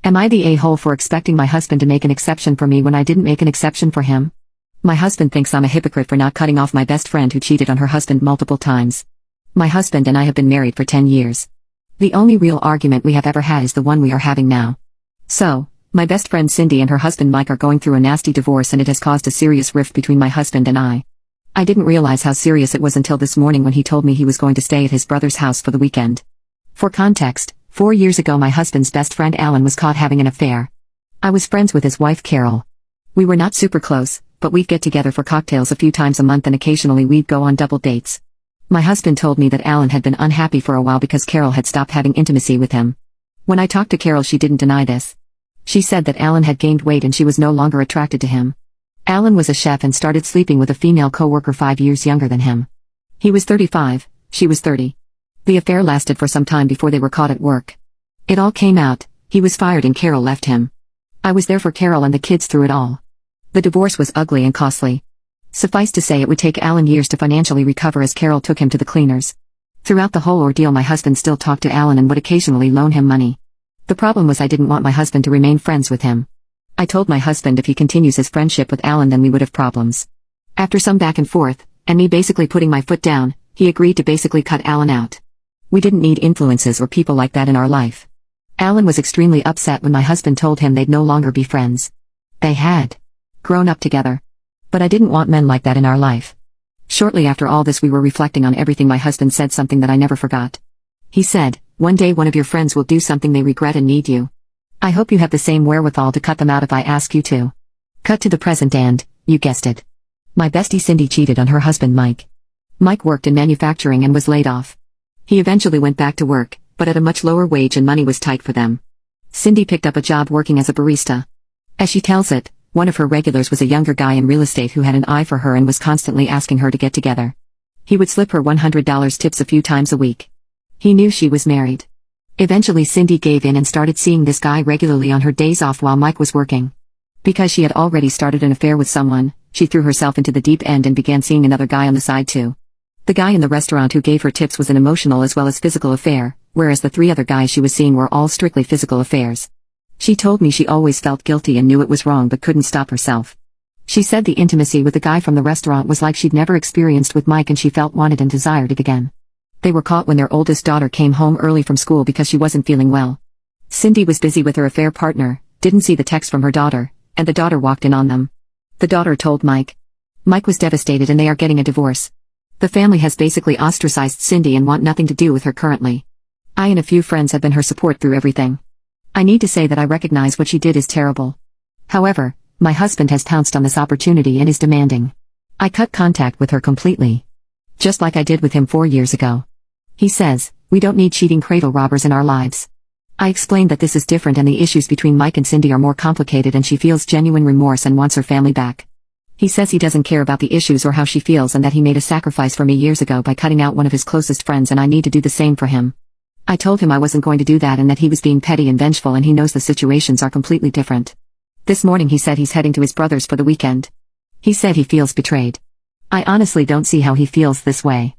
Am I the a-hole for expecting my husband to make an exception for me when I didn't make an exception for him? My husband thinks I'm a hypocrite for not cutting off my best friend who cheated on her husband multiple times. My husband and I have been married for 10 years. The only real argument we have ever had is the one we are having now. So, my best friend Cindy and her husband Mike are going through a nasty divorce and it has caused a serious rift between my husband and I. I didn't realize how serious it was until this morning when he told me he was going to stay at his brother's house for the weekend. For context, 4 years ago my husband's best friend Alan was caught having an affair. I was friends with his wife Carol. We were not super close, but we'd get together for cocktails a few times a month and occasionally we'd go on double dates. My husband told me that Alan had been unhappy for a while because Carol had stopped having intimacy with him. When I talked to Carol she didn't deny this. She said that Alan had gained weight and she was no longer attracted to him. Alan was a chef and started sleeping with a female co-worker 5 years younger than him. He was 35, she was 30. The affair lasted for some time before they were caught at work. It all came out, he was fired and Carol left him. I was there for Carol and the kids through it all. The divorce was ugly and costly. Suffice to say it would take Alan years to financially recover as Carol took him to the cleaners. Throughout the whole ordeal my husband still talked to Alan and would occasionally loan him money. The problem was I didn't want my husband to remain friends with him. I told my husband if he continues his friendship with Alan then we would have problems. After some back and forth, and me basically putting my foot down, he agreed to basically cut Alan out. We didn't need influences or people like that in our life. Alan was extremely upset when my husband told him they'd no longer be friends. They had grown up together. But I didn't want men like that in our life. Shortly after all this we were reflecting on everything. My husband said something that I never forgot. He said, "One day one of your friends will do something they regret and need you. I hope you have the same wherewithal to cut them out if I ask you to." Cut to the present and, you guessed it. My bestie Cindy cheated on her husband Mike. Mike worked in manufacturing and was laid off. He eventually went back to work, but at a much lower wage and money was tight for them. Cindy picked up a job working as a barista. As she tells it, one of her regulars was a younger guy in real estate who had an eye for her and was constantly asking her to get together. He would slip her $100 tips a few times a week. He knew she was married. Eventually Cindy gave in and started seeing this guy regularly on her days off while Mike was working. Because she had already started an affair with someone, she threw herself into the deep end and began seeing another guy on the side too. The guy in the restaurant who gave her tips was an emotional as well as physical affair, whereas the 3 other guys she was seeing were all strictly physical affairs. She told me she always felt guilty and knew it was wrong but couldn't stop herself. She said the intimacy with the guy from the restaurant was like she'd never experienced with Mike and she felt wanted and desired it again. They were caught when their oldest daughter came home early from school because she wasn't feeling well. Cindy was busy with her affair partner, didn't see the text from her daughter, and the daughter walked in on them. The daughter told Mike. Mike was devastated and they are getting a divorce. The family has basically ostracized Cindy and want nothing to do with her currently. I and a few friends have been her support through everything. I need to say that I recognize what she did is terrible. However, my husband has pounced on this opportunity and is demanding I cut contact with her completely. Just like I did with him 4 years ago. He says, "We don't need cheating cradle robbers in our lives." I explained that this is different and the issues between Mike and Cindy are more complicated and she feels genuine remorse and wants her family back. He says he doesn't care about the issues or how she feels and that he made a sacrifice for me years ago by cutting out one of his closest friends and I need to do the same for him. I told him I wasn't going to do that and that he was being petty and vengeful and he knows the situations are completely different. This morning he said he's heading to his brother's for the weekend. He said he feels betrayed. I honestly don't see how he feels this way.